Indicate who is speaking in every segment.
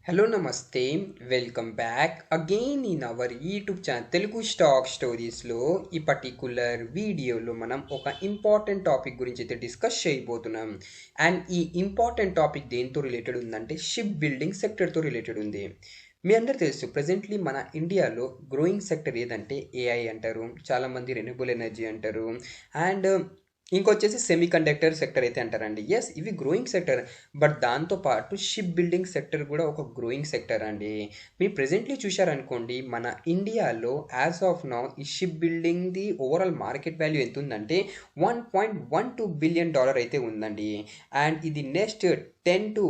Speaker 1: Hello, Namaste. Welcome back again in our YouTube channel Telugu Stock Stories లో ఈ particular వీడియోలో మనం ఒక ఇంపార్టెంట్ టాపిక్ గురించి అయితే డిస్కస్ చేయబోతున్నాం. అండ్ ఈ ఇంపార్టెంట్ టాపిక్ దేంతో రిలేటెడ్ ఉందంటే షిప్ బిల్డింగ్ సెక్టర్తో రిలేటెడ్ ఉంది. మీ అందరు తెలుసు ప్రెజెంట్లీ మన ఇండియాలో గ్రోయింగ్ సెక్టర్ ఏదంటే ఏఐ అంటారు, చాలామంది రెన్యూబుల్ ఎనర్జీ అంటారు, అండ్ ఇంకొచ్చేసి సెమీ కండక్టర్ సెక్టర్ అయితే అంటారండి. ఎస్, ఇవి గ్రోయింగ్ సెక్టర్. బట్ దాంతోపాటు షిప్ బిల్డింగ్ సెక్టర్ కూడా ఒక గ్రోయింగ్ సెక్టర్ అండి. మీరు ప్రెజెంట్లీ చూశారనుకోండి, మన ఇండియాలో యాజ్ ఆఫ్ నౌ ఈ షిప్ బిల్డింగ్ది ఓవరాల్ మార్కెట్ వాల్యూ ఎంత ఉందంటే $1.12 బిలియన్ అయితే ఉందండి. అండ్ ఇది నెక్స్ట్ 10 to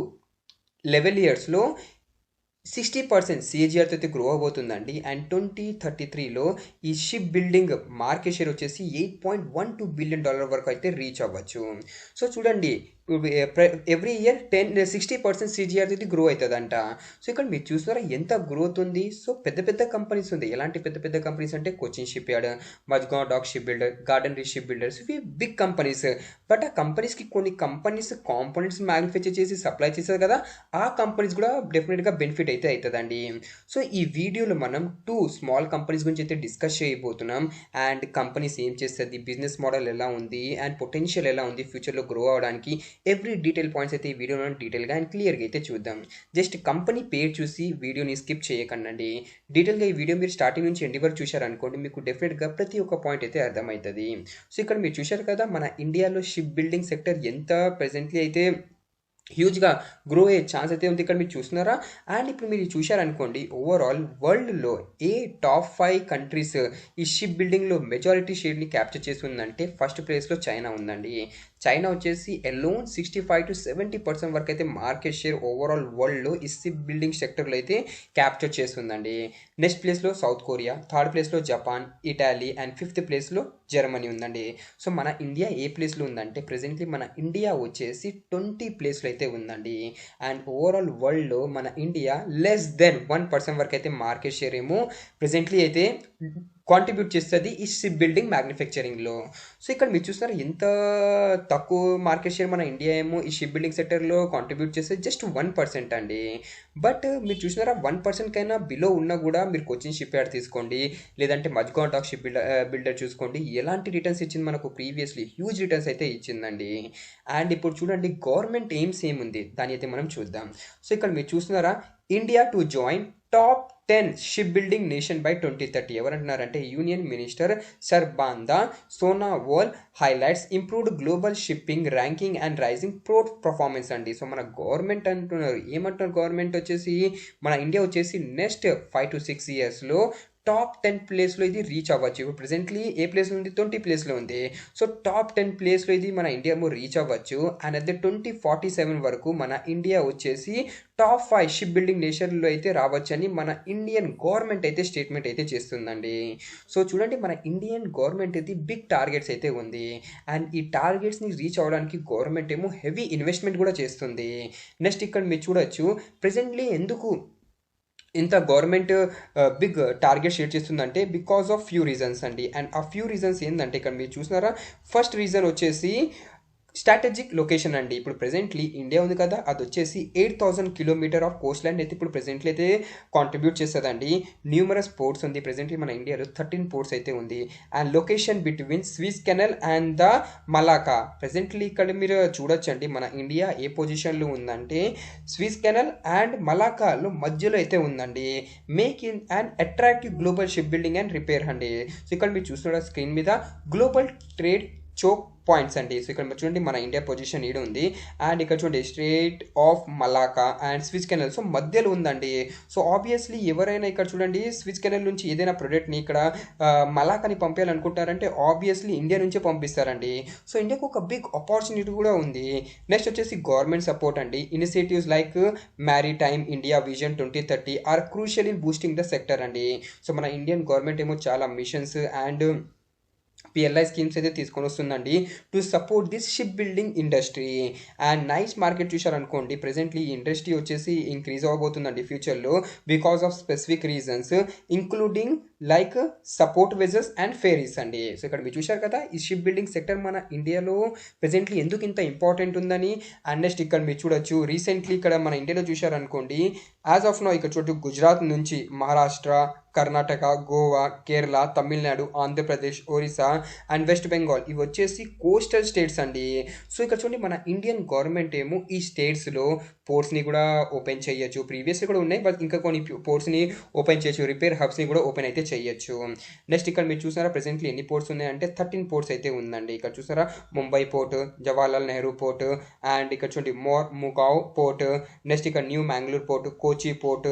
Speaker 1: 11 yearsలో 60% సిఏజిఆర్తో అయితే గ్రో అవబోతుందండి. అండ్ 2033లో ఈ షిప్ బిల్డింగ్ మార్కెట్ షేర్ వచ్చేసి $8.12 బిలియన్ వరకు అయితే రీచ్ అవ్వచ్చు. సో చూడండి, ఎవ్రీ ఇయర్ 60% సిజిఆర్ అయితే గ్రో అవుతుందంట. సో ఇక్కడ మీరు చూస్తున్నారా ఎంత గ్రోత్ ఉంది. సో పెద్ద పెద్ద కంపెనీస్ ఉంది. ఎలాంటి పెద్ద పెద్ద కంపెనీస్ అంటే Cochin shipyard, Mazagon dock ship builder, Garden Reach ship builders, ఇవి బిగ్ కంపెనీస్. బట్ ఆ కంపెనీస్కి కొన్ని కంపెనీస్ కాంపోనెంట్స్ మ్యానుఫ్యాక్చర్ చేసి సప్లై చేస్తారు కదా, ఆ కంపెనీస్ కూడా డెఫినెట్గా బెనిఫిట్ అయితే అవుతుందండి. సో ఈ వీడియోలో మనం 2 స్మాల్ కంపెనీస్ గురించి అయితే డిస్కస్ చేయబోతున్నాం. అండ్ కంపెనీస్ ఏం చేస్తుంది, బిజినెస్ మోడల్ ఎలా ఉంది, అండ్ పొటెన్షియల్ ఎలా ఉంది ఫ్యూచర్లో గ్రో అవడానికి, ఎవ్రీ డీటెయిల్ పాయింట్స్ అయితే ఈ వీడియోలో డీటెయిల్గా అండ్ క్లియర్గా అయితే చూద్దాం. జస్ట్ కంపెనీ పేరు చూసి వీడియోని స్కిప్ చేయకండి. డీటెయిల్గా ఈ వీడియో మీరు స్టార్టింగ్ నుంచి ఎండ్ వరకు చూశారనుకోండి, మీకు డెఫినెట్గా ప్రతి ఒక్క పాయింట్ అయితే అర్థమవుతుంది. సో ఇక్కడ మీరు చూశారు కదా, మన ఇండియాలో షిప్ బిల్డింగ్ సెక్టర్ ఎంత ప్రెజెంట్లీ అయితే హ్యూజ్గా గ్రో అయ్యే ఛాన్స్ అయితే ఉంది. ఇక్కడ మీరు చూస్తున్నారా. అండ్ ఇప్పుడు మీరు చూశారనుకోండి, ఓవరాల్ వరల్డ్లో ఏ టాప్ 5 కంట్రీస్ ఈ షిప్ బిల్డింగ్లో మెజారిటీ షేర్ని క్యాప్చర్ చేస్తుందంటే ఫస్ట్ ప్లేస్లో చైనా ఉందండి. చైనా వచ్చేసి అలోన్ 65 to 70% వరకు అయితే మార్కెట్ షేర్ ఓవరాల్ వరల్డ్లో ఈ షిప్ బిల్డింగ్ సెక్టర్లో అయితే క్యాప్చర్ చేస్తుందండి. నెక్స్ట్ ప్లేస్లో సౌత్ కొరియా, థర్డ్ ప్లేస్లో జపాన్, ఇటాలీ, అండ్ ఫిఫ్త్ ప్లేస్లో జర్మనీ ఉందండి. సో మన ఇండియా ఏ ప్లేస్లో ఉందంటే ప్రెజెంట్లీ మన ఇండియా వచ్చేసి 20 ప్లేస్లో అయితే ఉందండి. అండ్ ఓవరాల్ వరల్డ్లో మన ఇండియా లెస్ దెన్ 1% వరకు అయితే మార్కెట్ షేర్ ఏమో ప్రెజెంట్లీ అయితే కాంట్రిబ్యూట్ చేస్తుంది ఈ షిప్ బిల్డింగ్ మ్యానుఫ్యాక్చరింగ్లో. సో ఇక్కడ మీరు చూస్తున్నారు ఎంత తక్కువ మార్కెట్ షేర్ మన ఇండియా ఏమో ఈ షిప్ బిల్డింగ్ సెక్టర్లో కాంట్రిబ్యూట్ చేస్తే జస్ట్ 1% అండి. బట్ మీరు చూసినారా, 1% కైనా బిలో ఉన్నా కూడా మీరు కోచిన్ షిప్ యార్డ్ తీసుకోండి, లేదంటే మజ్గావ్ డాక్ షిప్ బిల్డర్ చూసుకోండి, ఎలాంటి రిటర్న్స్ ఇచ్చింది మనకు ప్రీవియస్లీ హ్యూజ్ రిటర్న్స్ అయితే ఇచ్చిందండి. అండ్ ఇప్పుడు చూడండి గవర్నమెంట్ ఎయిమ్స్ ఏముంది దాని అయితే మనం చూద్దాం. సో ఇక్కడ మీరు చూస్తున్నారా, India to join top 10 ship building nation by 2030. ఎవరంటున్నారంటే union minister Sarbananda Sonowal highlights improved global shipping ranking and rising port performance అండి. సో మన గవర్నమెంట్ అంటున్నారు, ఏమంటున్నారు గవర్నమెంట్ వచ్చేసి, మన ఇండియా వచ్చేసి నెక్స్ట్ 5 to 6 yearsలో టాప్ 10 ప్లేస్లో ఇది రీచ్ అవ్వచ్చు. ఇప్పుడు ప్రెజెంట్లీ ఏ ప్లేస్లో ఉంది, 20 ప్లేస్లో ఉంది. సో టాప్ 10 ప్లేస్లో ఇది మన ఇండియా రీచ్ అవ్వచ్చు. అండ్ అదే 2047 వరకు మన ఇండియా వచ్చేసి టాప్ 5 షిప్ బిల్డింగ్ నేషన్లో అయితే రావచ్చని మన ఇండియన్ గవర్నమెంట్ అయితే స్టేట్మెంట్ అయితే చేస్తుందండి. సో చూడండి, మన ఇండియన్ గవర్నమెంట్ అయితే బిగ్ టార్గెట్స్ అయితే ఉంది. అండ్ ఈ టార్గెట్స్ని రీచ్ అవ్వడానికి గవర్నమెంట్ ఏమో హెవీ ఇన్వెస్ట్మెంట్ కూడా చేస్తుంది. నెక్స్ట్ ఇక్కడ మీరు చూడొచ్చు, ప్రెజెంట్లీ ఎందుకు ఇంత గవర్నమెంట్ బిగ్ టార్గెట్ షేర్ చేస్తుందంటే బికాస్ ఆఫ్ ఫ్యూ రీజన్స్ అండి. అండ్ ఆ ఫ్యూ రీజన్స్ ఏంటంటే ఇక్కడ మీరు చూసినారా, ఫస్ట్ రీజన్ వచ్చేసి స్ట్రాటజిక్ లొకేషన్ అండి. ఇప్పుడు ప్రెజెంట్లీ ఇండియా ఉంది కదా, అది వచ్చేసి 8,000 కిలోమీటర్ ఆఫ్ కోస్ట్ లైన్ అయితే ఇప్పుడు ప్రెజెంట్లీ అయితే కాంట్రిబ్యూట్ చేస్తుందండి. న్యూమరస్ పోర్ట్స్ ఉంది, ప్రెజెంట్లీ మన ఇండియాలో 13 పోర్ట్స్ అయితే ఉంది. And location between Suez canal and the Malacca. Presently ఇక్కడ మీరు చూడొచ్చండి, మన ఇండియా ఏ పొజిషన్లో ఉందంటే స్విస్ కెనల్ అండ్ మలాకాలో మధ్యలో అయితే ఉందండి. Make in and attractive global ship building and repair అండి. సో ఇక్కడ మీరు చూస్తున్న స్క్రీన్ మీద గ్లోబల్ ట్రేడ్ చోక్ పాయింట్స్ అండి. సో ఇక్కడ చూడండి మన ఇండియా పొజిషన్ ఈడ ఉంది. అండ్ ఇక్కడ చూడండి strait of Malacca and Suez canal, so మధ్యలో ఉందండి. సో ఆబ్వియస్లీ ఎవరైనా ఇక్కడ చూడండి స్విస్ కెనల్ నుంచి ఏదైనా ప్రొడక్ట్ని ఇక్కడ మలాకాని పంపించాలనుకుంటారంటే ఆబ్వియస్లీ ఇండియా నుంచే పంపిస్తారండి. సో ఇండియాకు ఒక బిగ్ ఆపర్చునిటీ కూడా ఉంది. నెక్స్ట్ వచ్చేసి గవర్నమెంట్ సపోర్ట్ అండి. Initiatives like maritime India vision 2030 are crucial in boosting the sector అండి. సో మన ఇండియన్ గవర్నమెంట్ ఏమో చాలా మిషన్స్ అండ్ పిఎల్ఐ స్కీమ్స్ అయితే తీసుకొని వస్తుందండి to support this ship building industry. And nice market చూశారనుకోండి, ప్రెసెంట్లీ ఈ ఇండస్ట్రీ వచ్చేసి ఇంక్రీజ్ అవ్వబోతుందండి ఫ్యూచర్లో because of specific reasons including like support wages and ferries అండి. సో ఇక్కడ మీరు చూశారు కదా ఈ షిప్ బిల్డింగ్ సెక్టర్ మన ఇండియాలో ప్రెసెంట్లీ ఎందుకు ఇంత ఇంపార్టెంట్ ఉందని. అండ్ నెక్స్ట్ ఇక్కడ మీరు చూడొచ్చు రీసెంట్లీ ఇక్కడ మన ఇండియాలో చూశారనుకోండి, యాజ్ ఆఫ్ నో ఇక్కడ చూడొచ్చు గుజరాత్ నుంచి మహారాష్ట్ర, కర్ణాటక, గోవా, కేరళ, తమిళనాడు, ఆంధ్రప్రదేశ్, ఒరిస్సా అండ్ వెస్ట్ బెంగాల్ ఇవి వచ్చేసి కోస్టల్ స్టేట్స్ అండి. సో ఇక్కడ చూడండి మన ఇండియన్ గవర్నమెంట్ ఏమో ఈ స్టేట్స్లో పోర్ట్స్ని కూడా ఓపెన్ చేయొచ్చు. ప్రీవియస్గా కూడా ఉన్నాయి, బట్ ఇంకా కొన్ని పోర్ట్స్ని ఓపెన్ చేయొచ్చు, రిపేర్ హబ్స్ని కూడా ఓపెన్ అయితే చేయొచ్చు. నెక్స్ట్ ఇక్కడ మీరు చూసారా ప్రెసెంట్లీ ఎన్ని పోర్ట్స్ ఉన్నాయంటే 13 పోర్ట్స్ అయితే ఉందండి. ఇక్కడ చూసారా Mumbai port, Jawaharlal Nehru port, and ఇక్కడ చూడండి ముగావ్ పోర్ట్, నెక్స్ట్ ఇక్కడ new Mangalore port, Kochi port,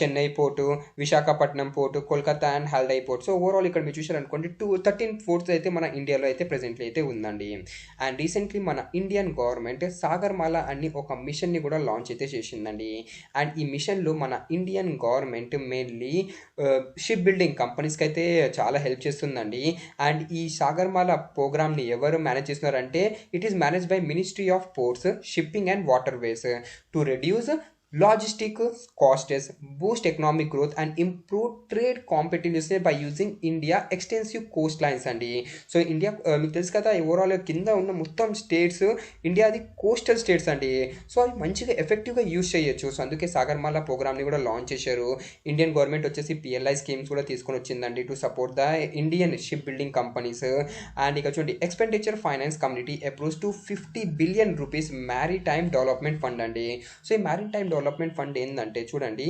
Speaker 1: Chennai port, Visakhapatnam port, Kolkata and Haldia port. So overall ఇక్కడ మీరు చూసారనుకోండి 13 పోర్ట్స్ అయితే మన ఇండియాలో అయితే ప్రెసెంట్లీ అయితే ఉందండి. అండ్ రీసెంట్లీ మన ఇండియన్ గవర్నమెంట్ సాగర్మాల అని ఒక మిషన్ని కూడా లాంచ్ అయితే చేసిందండి. అండ్ ఈ మిషన్లో మన Indian government mainly ship building కంపెనీస్కి అయితే చాలా హెల్ప్ చేస్తుందండి. అండ్ ఈ సాగర్మాల ప్రోగ్రామ్ని ఎవరు మేనేజ్ చేస్తున్నారంటే it is manage by ministry of ports, shipping and water ways to reduce logistic costs, Boost economic growth and improve trade competitiveness by using India extensive Coast lines అండి. So India మీకు తెలుసు కదా overall కింద ఉన్న మొత్తం states ఇండియాది coastal states అండి. So అవి మంచిగా ఎఫెక్టివ్గా యూజ్ చేయొచ్చు. సో అందుకే సాగర్మాల ప్రోగ్రామ్ని కూడా లాంచ్ చేశారు. ఇండియన్ గవర్నమెంట్ వచ్చేసి పిఎల్ఐ స్కీమ్స్ కూడా తీసుకొని వచ్చిందండి to support the Indian ship building companies. And ఇక చూడండి expenditure finance community approves to 50 billion rupees maritime development fund అండి. సో ఈ మ్యారిటైమ్ డెవలప్మెంట్ ఫండ్ ఏంటంటే చూడండి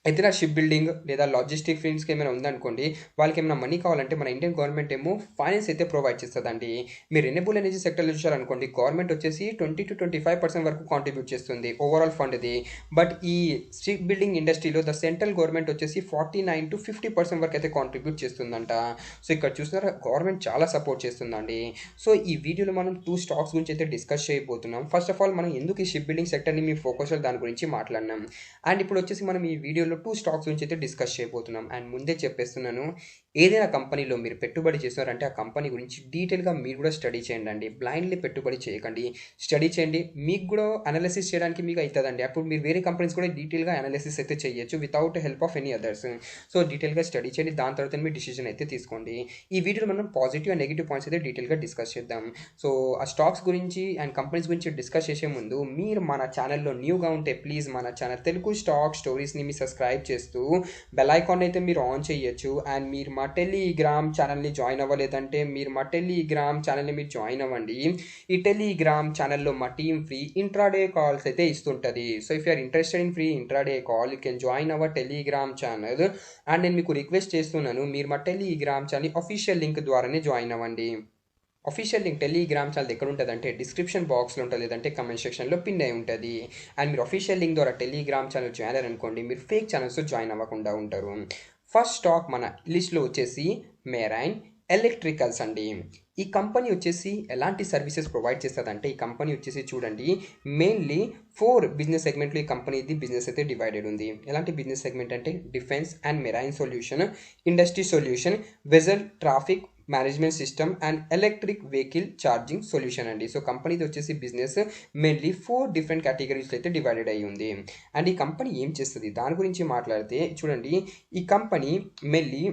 Speaker 1: ఏదైనా షిప్ బిల్డింగ్ లేదా లాజిస్టిక్ ఫీల్డ్స్కి ఏమైనా ఉందనుకోండి, వాళ్ళకి ఏమైనా మనీ కావాలంటే మన ఇండియన్ గవర్నమెంట్ ఏమో ఫైనాన్స్ అయితే ప్రొవైడ్ చేస్తుందండి. మీరు రెన్యూబుల్ ఎనర్జీ సెక్టర్లో చూసారనుకోండి, గవర్నమెంట్ వచ్చేసి 20 to 25% వరకు కాంట్రిబ్యూట్ చేస్తుంది ఓవరాల్ ఫండ్ది. బట్ ఈ షిప్ బిల్డింగ్ ఇండస్ట్రీలో ద సెంట్రల్ గవర్నమెంట్ వచ్చేసి 49 to 50% వరకు అయితే కాంట్రిబ్యూట్ చేస్తుందంట. సో ఇక్కడ చూసినారా గవర్నమెంట్ చాలా సపోర్ట్ చేస్తుందండి. సో ఈ వీడియోలో మనం 2 స్టాక్స్ గురించి అయితే డిస్కస్ చేయబోతున్నాం. ఫస్ట్ ఆఫ్ ఆల్ మనం ఎందుకు ఈ షిప్ బిల్డింగ్ సెక్టర్ని మీ ఫోకస్ దాని గురించి మాట్లాడినాం. అండ్ ఇప్పుడు వచ్చేసి మనం ఈ వీడియోలో 2 స్టాక్స్ గురించి అయితే డిస్కస్ చేయబోతున్నాం. అండ్ ముందే చెప్పేస్తున్నాను, ఏదైనా కంపెనీలో మీరు పెట్టుబడి చేస్తున్నారంటే ఆ కంపెనీ గురించి డీటెయిల్గా మీరు కూడా స్టడీ చేయండి అండి. బ్లైండ్లీ పెట్టుబడి చేయకండి, స్టడీ చేయండి. మీకు కూడా అనాలిసిస్ చేయడానికి మీకు అవుతుందండి. అప్పుడు మీరు వేరే కంపెనీస్ కూడా డీటెయిల్గా అనాలిసిస్ అయితే చేయొచ్చు without help of any others. So డీటెయిల్గా స్టడీ చేయండి, దాని తర్వాత మీ డిసిజన్ అయితే తీసుకోండి. ఈ వీడియోలో మనం పాజిటివ్ అండ్ నెగిటివ్ పాయింట్స్ అయితే డీటెయిల్గా డిస్కస్ చేద్దాం. సో ఆ స్టాక్స్ గురించి అండ్ కంపెనీస్ గురించి డిస్కస్ చేసే ముందు మీరు మన ఛానల్లో న్యూగా ఉంటే ప్లీజ్ మన ఛానల్ తెలుగు స్టాక్ స్టోరీస్ని మీ సబ్స్క్రైబ్ చేస్తూ బెల్ ఐకాన్ అయితే మీరు ఆన్ చేయొచ్చు. అండ్ మీరు మా టెలిగ్రామ్ ఛానల్ని జాయిన్ అవ్వలేదంటే మీరు మా టెలిగ్రామ్ ఛానల్ని మీరు జాయిన్ అవ్వండి. ఈ టెలిగ్రామ్ ఛానల్లో మా టీమ్ ఫ్రీ ఇంట్రాడే కాల్స్ అయితే ఇస్తుంటుంది. So if you are interested in free intraday call you can join our Telegram channel. And నేను మీకు రిక్వెస్ట్ చేస్తున్నాను, మీరు మా టెలిగ్రామ్ ఛానల్ అఫీషియల్ లింక్ ద్వారానే జాయిన్ అవ్వండి. అఫీషియల్ లింక్ టెలిగ్రామ్ ఛానల్ ఎక్కడ ఉంటుంది అంటే డిస్క్రిప్షన్ బాక్స్లో ఉంటుంది, లేదంటే కమెంట్ సెక్షన్లో పిన్ అయి ఉంటుంది. అండ్ మీరు అఫీషియల్ లింక్ ద్వారా టెలిగ్రామ్ ఛానల్ జాయిన్ అయ్యారనుకోండి, మీరు ఫేక్ ఛానల్స్తో జాయిన్ అవ్వకుండా ఉంటారు. ఫస్ట్ స్టాక్ మన లిస్ట్లో వచ్చేసి మెరైన్ ఎలక్ట్రికల్స్ అండి. ఈ కంపెనీ వచ్చేసి ఎలాంటి సర్వీసెస్ ప్రొవైడ్ చేస్తుందంటే ఈ కంపెనీ వచ్చేసి చూడండి మెయిన్లీ 4 బిజినెస్ సెగ్మెంట్లో ఈ కంపెనీది బిజినెస్ అయితే డివైడెడ్ ఉంది. ఎలాంటి బిజినెస్ సెగ్మెంట్ అంటే defence and marine solution, industry solution, vessel traffic management system and electric vehicle charging solution అండి. సో కంపెనీది వచ్చేసి బిజినెస్ మెయిన్లీ 4 డిఫరెంట్ కేటగిరీస్లో అయితే డివైడెడ్ అయ్యి ఉంది. అండ్ ఈ కంపెనీ ఏం చేస్తుంది దాని గురించి మాట్లాడితే చూడండి ఈ company mainly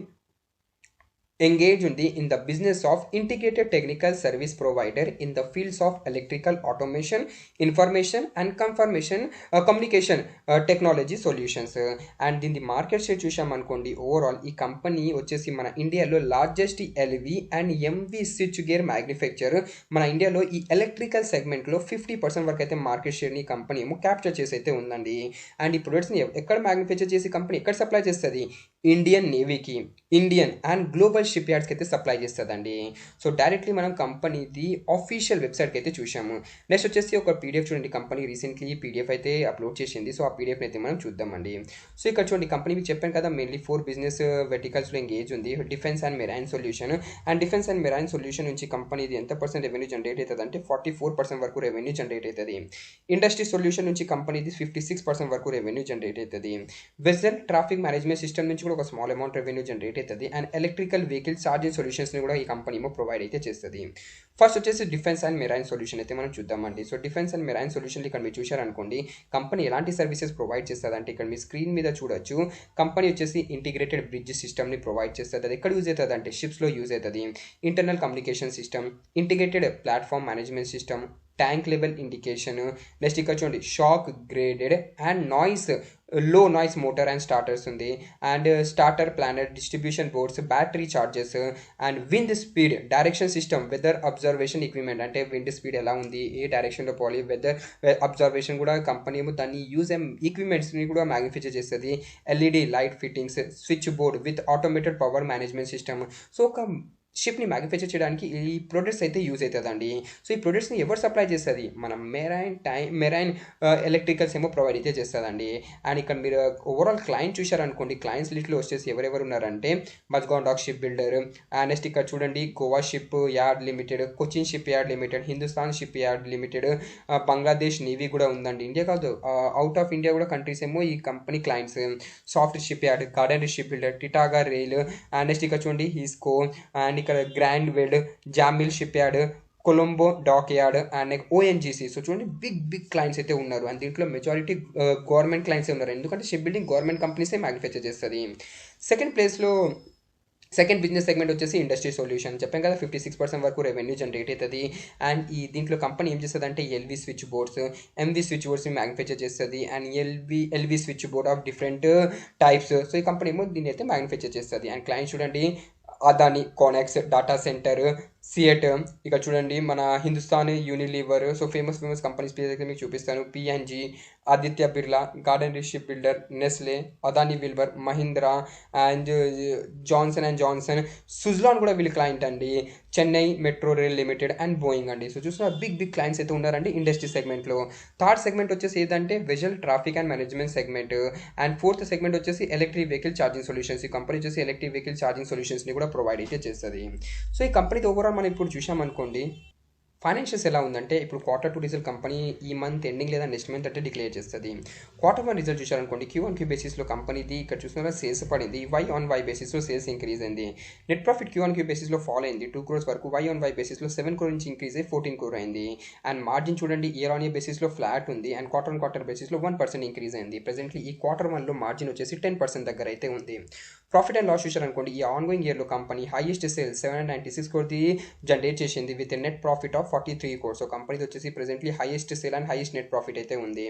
Speaker 1: engage in the business of integrated technical service provider in the fields of electrical automation, information and communication technology solutions. And in the market share చూసాం అనుకోండి ఓవరాల్ ఈ కంపెనీ వచ్చేసి మన ఇండియాలో largest LV and MV switchgear manufacture. మన ఇండియాలో ఈ electrical సెగ్మెంట్లో 50% వరకు అయితే మార్కెట్ షేర్ని కంపెనీ ఏమో క్యాప్చర్ చేసి అయితే ఉందండి. అండ్ ఈ ప్రొడక్ట్స్ని ఎక్కడ మ్యానుఫ్యాక్చర్ చేసి కంపెనీ ఎక్కడ సప్లై చేస్తుంది, ఇండియన్ నేవీకి, ఇండియన్ అండ్ గ్లోబల్ షిప్ యార్డ్స్కి అయితే సప్లై చేస్తుందండి. సో డైరెక్ట్లీ మనం కంపెనీది ఆఫీషియల్ వెబ్సైట్కి అయితే చూసాము. నెక్స్ట్ వచ్చేసి ఒక పీడిఎఫ్ చూడండి, కంపెనీ రీసెంట్లీ పీడిఎఫ్ అయితే అప్లోడ్ చేసింది. సో ఆ పీడిఎఫ్ని అయితే మనం చూద్దామండి. సో ఇక్కడ చూడండి కంపెనీ మీకు చెప్పాను కదా మెయిన్లీ 4 బిజినెస్ వెర్టికల్స్లో ఎంగేజ్ ఉంది. Defence and marine solution. And defence and marine solution నుంచి కంపెనీది ఎంత పర్సెంట్ రెవెన్యూ జనరేట్ అవుతుంది అంటే 44% వరకు రెవెన్యూ జనరేట్ అవుతుంది. ఇండస్ట్రీ సొల్యూషన్ నుంచి కంపెనీది 56% వరకు రెవెన్యూ జనరేట్ అవుతుంది. వెజల్ ట్రాఫిక్ మేనేజ్మెంట్ సిస్టమ్ నుంచి కూడా ఒక స్మాల్ అమౌంట్ రెవెన్యూ జనరేట్ అవుతుంది. అండ్ ఎలక్ట్రికల్ వెహికల్ ఛార్జింగ్ సొల్యూషన్స్ని కూడా ఈ కంపెనీ ఏమో ప్రొవైడ్ అయితే చేస్తుంది. ఫస్ట్ వచ్చేసి డిఫెన్స్ అండ్ మెరైన్ సొల్యూషన్ అయితే మనం చూద్దామండి. So defence and marine solution ఇక్కడ మీరు చూశారనుకోండి, కంపెనీ ఎలాంటి సర్వీసెస్ ప్రొవైడ్ చేస్తుంది అంటే ఇక్కడ మీ స్క్రీన్ మీద చూడొచ్చు. కంపెనీ వచ్చేసి ఇంటిగ్రేటెడ్ బ్రిడ్జ్ సిస్టమ్ని ప్రొవైడ్ చేస్తుంది. అది ఎక్కడ యూజ్ అవుతుంది అంటే షిప్స్లో యూజ్ అవుతుంది. Internal communication system, integrated platform management system, tank level indication, next ఇక్కడ చూడండి shock graded and noise low noise motor and starters ఉంది, and starter planner, distribution boards, battery charges, and wind speed direction system, weather observation equipment అంటే wind speed ఎలా ఉంది, ఏ డైరెక్షన్లో పోవాలి, weather observation కూడా company ఏమో దాన్ని యూజ్ ఈక్విప్మెంట్స్ని కూడా మ్యానుఫ్యాక్చర్ చేస్తుంది. LED light fittings, switch board with automated power management system. So ఒక షిప్ని మ్యానుఫ్యాక్చర్ చేయడానికి ఈ ప్రొడక్ట్స్ అయితే యూజ్ అవుతుందండి. సో ఈ ప్రొడక్ట్స్ని ఎవరు సప్లై చేస్తుంది, మన మెరైన్ ఎలక్ట్రికల్స్ ఏమో ప్రొవైడ్ అయితే చేస్తుందండి. అండ్ ఇక్కడ మీరు ఓవరాల్ క్లయింట్ చూశారనుకోండి, క్లయింట్స్ లిస్ట్లో వచ్చేసి ఎవరెవరు ఉన్నారంటే Mazagon dock ship builder, next ఇక్కడ చూడండి Goa ship yard limited, Cochin ship yard limited, Hindustan ship yard limited, Bangladesh navy కూడా ఉందండి. ఇండియా కాదు, అవుట్ ఆఫ్ ఇండియా కూడా కంట్రీస్ ఏమో ఈ company clients. Soft ship yard, garden ship builder, Titagarh rail, next ఇక్కడ చూడండి హిస్కో, అండ్ ఇక్కడ grand weld, Jamil ship yard, Colombo dock yard, and ONGC. So చూడండి బిగ్ క్లయింట్స్ అయితే ఉన్నారు. అండ్ దీంట్లో మెజారిటీ గవర్నమెంట్ క్లయింట్స్ ఉన్నారు, ఎందుకంటే షిప్ బిల్డింగ్ గవర్నమెంట్ కంపెనీసే మ్యానుఫ్యాక్చర్ చేస్తుంది. సెకండ్ ప్లేస్లో సెకండ్ బిజినెస్ సెగ్మెంట్ వచ్చేసి ఇండస్ట్రీ సొల్యూషన్. చెప్పాం కదా 56% వరకు రెవెన్యూ జనరేట్ అవుతుంది. అండ్ ఈ దీంట్లో కంపెనీ ఏం చేస్తుంది అంటే LV switch boards, MV switch బోర్డ్స్ని మ్యానుఫ్యాక్చర్ చేస్తుంది. And LV switch board of different types. So ఈ కంపెనీ ఏమో దీన్ని అయితే మ్యానుఫ్యాక్చర్ చేస్తుంది. అండ్ క్లయింట్ చూడండి అదాని, కోనెక్స్, డాటా సెంటర్, సిఎట్, ఇక చూడండి మన Hindustan Unilever. So famous companies పేరు అయితే మీకు చూపిస్తాను. PNG, Aditya Birla, garden ship builder, Nestle, Adani విల్వర్, మహీంద్రా, అండ్ జాన్సన్, సుజ్లాన్ కూడా వీళ్ళ క్లయింట్ అండి. Chennai metro rail limited and Boeing అండి. సో చూసిన బిగ్ క్లయింట్స్ అయితే ఉన్నారండి ఇండస్ట్రీ సెగ్మెంట్లో. థర్డ్ సెగ్మెంట్ వచ్చేసి ఏదంటే vessel traffic and management segment. And fourth segment వచ్చేసి ఎలక్ట్రిక్ వెహికల్ ఛార్జింగ్ సొల్యూషన్స్. ఈ కంపెనీ వచ్చేసి ఎలక్ట్రిక్ వెహికల్ ఛార్జింగ్ సొల్యూషన్స్ని కూడా ప్రొవైడ్ అయితే చేస్తుంది. సో ఈ కంపెనీతో ఓవరాల్ మనం ఇప్పుడు చూసామనుకోండి, ఫైనాన్షియల్స్ ఎలా ఉందంటే ఇప్పుడు Q2 రిజల్ట్ కంపెనీ ఈ మంత్ ఎండింగ్ లేదా నెక్స్ట్ మంత్ అంటే డిక్లేర్ చేస్తుంది. Q1 రిజల్ట్ చూసారనుకోండి, Q1Q బేసిస్లో కంపెనీది ఇక్కడ చూసినా సేల్స్ పడింది, Y బేసిస్లో సేల్స్ ఇంక్రీజ్ అయింది. నెట్ ప్రాఫిట్ Q1Q బేసిస్లో ఫాల్ అయింది 2 crores వరకు, Y బేసిస్లో 7 crore నుంచి ఇంక్రీజ్ అయ్యి 14 crore అయింది. అండ్ మార్జిన్ చూడండి ఇయర్ ఆన్ ఇయర్ బేసిస్లో ఫ్లాట్ ఉంది, అండ్ క్వార్టర్ బేసిస్లో 1% ఇంక్రీజ్ అయింది. ప్రెసెంట్లీ ఈ Q1లో మార్జిన్ వచ్చేసి 10% దగ్గర అయితే ఉంది. ప్రాఫిట్ అండ్ లాస్ చూసారనుకోండి, ఈ ఆన్గోయింగ్ ఇయర్లో company highest sales 796 crore generate చేసింది with net profit of 43 crores. So కంపెనీది వచ్చేసి presently highest sale and highest net profit అయితే ఉంది.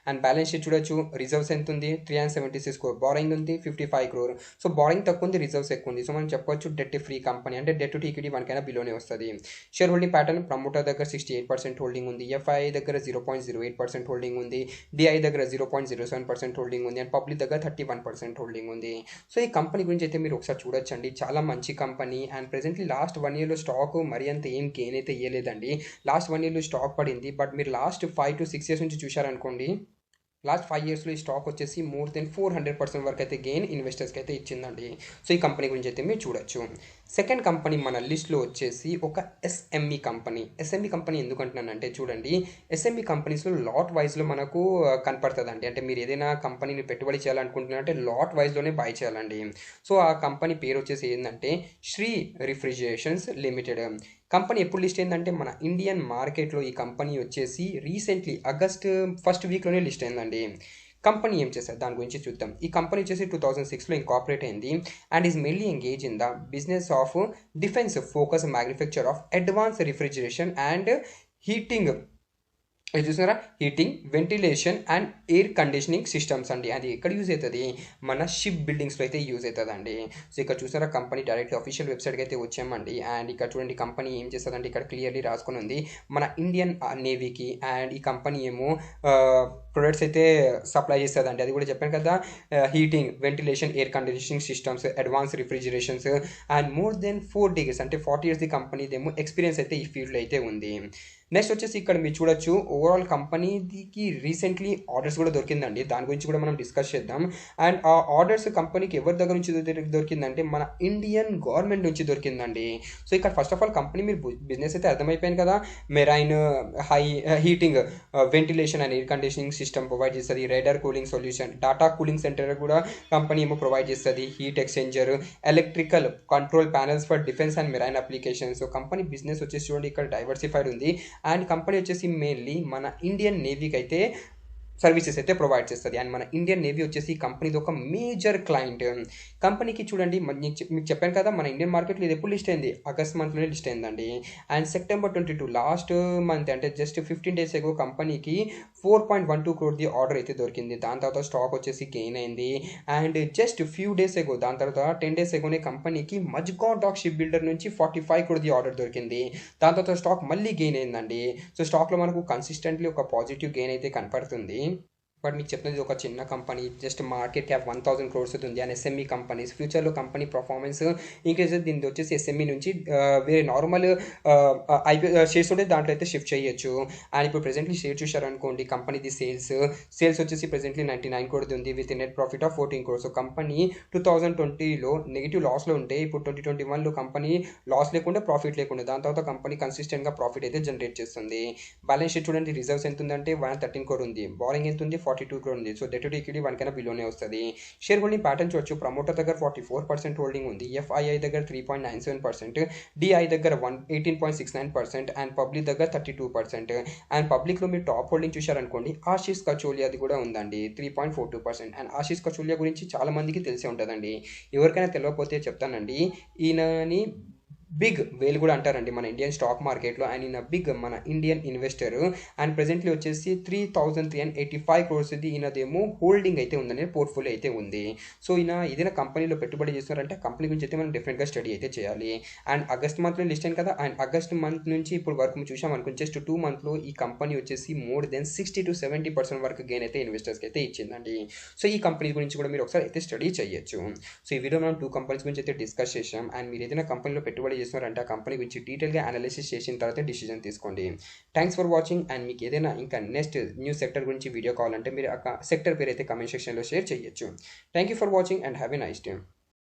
Speaker 1: అండ్ బ్యాలెన్స్ షీట్ చూడొచ్చు, రిజర్వ్స్ ఎంత ఉంది 376 crore, బారోయింగ్ ఉంది 55 crore. సో బారోయింగ్ తక్కువ ఉంది, రిజర్వ్స్ ఎక్కువ ఉంది. సో మనం చెప్పొచ్చు డెట్ ఫ్రీ కంపెనీ, అంటే డెట్ టు ఈక్విటీ 1 కైనా బిలోనే వస్తుంది. షేర్ హోల్డింగ్ ప్యాటర్న్, ప్రమోటర్ దగ్గర 68% హోల్డింగ్ ఉంది, ఎఫ్ఐ దగ్గర 0.08% హోల్డింగ్ ఉంది, డిఐ దగ్గర 0.07% హోల్డింగ్ ఉంది, అండ్ పబ్లిక్ దగ్గర 31% హోల్డింగ్ ఉంది. సో ఈ కంపెనీ గురించి అయితే మీరు ఒకసారి చూడొచ్చండి, చాలా మంచి కంపెనీ. అండ్ ప్రెసెంట్లీ లాస్ట్ 1 yearలో స్టాక్ మరి అంత ఏం గెయిన్ అయితే ఇవ్వలేదండి. లాస్ట్ 1 yearలో స్టాక్ పడింది, బట్ మీరు లాస్ట్ 5 to 6 years నుంచి చూశారనుకోండి, లాస్ట్ 5 yearsలో ఈ స్టాక్ వచ్చేసి మోర్ దెన్ 400% వరకు అయితే గెయిన్ ఇన్వెస్టర్స్కి అయితే ఇచ్చిందండి. సో ఈ కంపెనీ గురించి అయితే మీరు చూడొచ్చు. సెకండ్ కంపెనీ మన లిస్ట్లో వచ్చేసి ఒక ఎస్ఎంఈ కంపెనీ ఎందుకు అంటున్నానంటే చూడండి, ఎస్ఎంఈ కంపెనీస్లో లాట్ వైజ్లో మనకు కనపడుతుందండి. అంటే మీరు ఏదైనా కంపెనీని పెట్టుబడి చేయాలనుకుంటున్నారంటే లాట్ వైజ్లోనే బై చేయాలండి. సో ఆ కంపెనీ పేరు వచ్చేసి ఏంటంటే శ్రీ రిఫ్రిజిరేషన్స్ లిమిటెడ్. కంపెనీ ఎప్పుడు లిస్ట్ అయిందంటే మన ఇండియన్ మార్కెట్లో ఈ కంపెనీ వచ్చేసి రీసెంట్లీ ఆగస్ట్ 1st వీక్లోనే లిస్ట్ అయిందండి. కంపెనీ ఏం చేస్తారు దాని గురించి చూద్దాం. ఈ కంపెనీ వచ్చేసి 2006లో ఇంకార్పొరేట్ అయింది and is mainly engage in the business of defence focus manufacture of advance refrigeration and heating. ఇది చూసారా, heating, ventilation and air conditioning systems అండి. అది ఎక్కడ యూజ్ అవుతుంది, మన షిప్ బిల్డింగ్స్లో అయితే యూజ్ అవుతుందండి. సో ఇక్కడ చూసారా కంపెనీ డైరెక్ట్ అఫీషియల్ వెబ్సైట్కి అయితే వచ్చామండి. అండ్ ఇక్కడ చూడండి కంపెనీ ఏం చేస్తుందంటే ఇక్కడ క్లియర్లీ రాసుకొని ఉంది మన ఇండియన్ నేవీకి. అండ్ ఈ కంపెనీ ఏమో ప్రొడక్ట్స్ అయితే సప్లై చేస్తుందండి. అది కూడా చెప్పాను కదా, heating, ventilation, air conditioning systems, advance refrigerations. And more than 4 decades అంటే 40 years ది కంపెనీదేమో ఎక్స్పీరియన్స్ అయితే ఈ ఫీల్డ్లో అయితే ఉంది. నెక్స్ట్ వచ్చేసి ఇక్కడ మీరు చూడొచ్చు ఓవరాల్ కంపెనీకి రీసెంట్లీ ఆర్డర్స్ కూడా దొరికిందండి. దాని గురించి కూడా మనం డిస్కస్ చేద్దాం. అండ్ ఆ ఆర్డర్స్ కంపెనీకి ఎవరి దగ్గర నుంచి దొరికిందంటే మన ఇండియన్ గవర్నమెంట్ నుంచి దొరికిందండి. సో ఇక్కడ ఫస్ట్ ఆఫ్ ఆల్ కంపెనీ మీరు బిజినెస్ అయితే అర్థమైపోయింది కదా, marine, heating, ventilation and air conditioning system provide చేస్తుంది, radar cooling solution, data cooling centre కూడా కంపెనీ ఏమో ప్రొవైడ్ చేస్తుంది, heat exchanger, electrical control panels for defence and marine application. So company business వచ్చేసి చూడండి ఇక్కడ డైవర్సిఫైడ్ ఉంది. అండ్ కంపెనీ వచ్చేసి mainly మన ఇండియన్ నేవీకి అయితే సర్వీసెస్ అయితే ప్రొవైడ్ చేస్తుంది. అండ్ మన ఇండియన్ నేవీ వచ్చేసి కంపెనీది ఒక మేజర్ క్లయింట్. కంపెనీకి చూడండి మీకు చెప్పాను కదా, మన ఇండియన్ మార్కెట్లో ఇది ఎప్పుడు లిస్ట్ అయింది, ఆగస్ట్ మంత్లోనే లిస్ట్ అయిందండి. అండ్ సెప్టెంబర్ 22 లాస్ట్ మంత్ అంటే జస్ట్ 15 days ఎగో కంపెనీకి 4.12 crore ఆర్డర్ అయితే దొరికింది. దాని తర్వాత స్టాక్ వచ్చేసి గెయిన్ అయింది. And just few days ago, దాని తర్వాత 10 days ఎగోనే కంపెనీకి మజ్గాన్ డాక్ షిప్ బిల్డర్ నుంచి 45 crore ఆర్డర్ దొరికింది. దాని తర్వాత స్టాక్ మళ్ళీ గెయిన్ అయిందండి. సో స్టాక్లో మనకు కన్సిస్టెంట్లీ ఒక పాజిటివ్ గెయిన్ అయితే కనపడుతుంది. బట్ మీకు చెప్పినది ఒక చిన్న company, just market cap 1000 crores ఉంది. అండ్ ఎస్ఎంఈ కంపెనీస్ ఫ్యూచర్లో కంపెనీ పర్ఫార్మెన్స్ ఇంక్రీజ్ దీనికి వచ్చేసి ఎస్ఎంఈ నుంచి వేరే నార్మల్ ఐపీ షేర్స్ ఉంటే దాంట్లో అయితే షిఫ్ట్ చేయొచ్చు. అండ్ ఇప్పుడు ప్రెసెంట్లీ షేర్ చూసారనుకోండి, కంపెనీది సేల్స్ వచ్చేసి ప్రెసెంట్లీ 99 crore ఉంది with net profit of 14 crores. So company 2020లో నెగిటివ్ లాస్లో ఉంటే ఇప్పుడు 2021లో కంపెనీ లాస్ లేకుండా ప్రాఫిట్ లేకుండా, దాని తర్వాత కంపెనీ కన్సిస్టెంట్గా ప్రాఫిట్ అయితే జనరేట్ చేస్తుంది. బ్యాలెన్స్ షీట్ చూడండి, రిజర్వ్స్ ఎంత ఉందంటే 113 crore ఉంది, బారింగ్ ఎంత ఉంది 42 crore ఉంది. సో డెట్ టు ఈక్విటీ 1 కన్నా బిలోనే వస్తుంది. షేర్ హోల్డింగ్ ప్యాటర్న్ చూడొచ్చు, ప్రమోటర్ దగ్గర 44% హోల్డింగ్ ఉంది, ఎఫ్ఐఐ దగ్గర 3.97%, డిఐ దగ్గర 18.69% అండ్ పబ్లిక్ దగ్గర 32%. అండ్ పబ్లిక్లో మీరు టాప్ హోల్డింగ్ చూశారనుకోండి, ఆశీష్ కచోలియా అది కూడా ఉందండి 3.42%. అండ్ ఆశీష్ కచోలియా గురించి చాలా మందికి తెలిసే ఉంటుందండి, ఎవరికైనా తెలియకపోతే చెప్తానండి. ఈయనని బిగ్ వేల్ కూడా అంటారండి మన ఇండియన్ స్టాక్ మార్కెట్లో. అండ్ ఈయన బిగ్ మన ఇండియన్ ఇన్వెస్టర్. అండ్ ప్రెసెంట్లీ వచ్చేసి 3,385 crores ఈయనదేమో హోల్డింగ్ అయితే ఉందండి, పోర్ట్ఫోలియో అయితే ఉంది. సో ఈయన ఏదైనా కంపెనీలో పెట్టుబడి చేస్తున్నారంటే కంపెనీ గురించి అయితే మనం డెఫినెట్గా స్టడీ అయితే చేయాలి. అండ్ ఆగస్ట్ మంత్లో లిస్ట్ అయింది కదా, అండ్ ఆగస్ట్ మంత్ నుంచి ఇప్పుడు వరకు చూసాం అనుకోండి, జస్ట్ 2 monthsలో ఈ కంపెనీ వచ్చేసి మోర్ దెన్ 60 to 70% వరకు గెయిన్ అయితే ఇన్వెస్టర్స్కి అయితే ఇచ్చిందండి. సో ఈ కంపెనీ గురించి కూడా మీరు ఒకసారి అయితే స్టడీ చేయొచ్చు. సో ఈ వీడియో మనం 2 కంపెనీస్ గురించి అయితే డిస్కస్ చేసాం. అండ్ మీరు ఏదైనా కంపెనీలో పెట్టుబడి చేస్తున్నారంటే ఆ కంపెనీ గురించి డీటెయిల్గా అనాలిసిస్ చేసిన తర్వాత డిసిజన్ తీసుకోండి. Thanks for watching. అండ్ మీకు ఏదైనా ఇంకా నెక్స్ట్ న్యూ సెక్టర్ గురించి వీడియో కావాలంటే మీరు ఆ సెక్టర్ పేరు అయితే కమెంట్ సెక్షన్లో షేర్ చేయొచ్చు. Thank you for watching and have a nice day.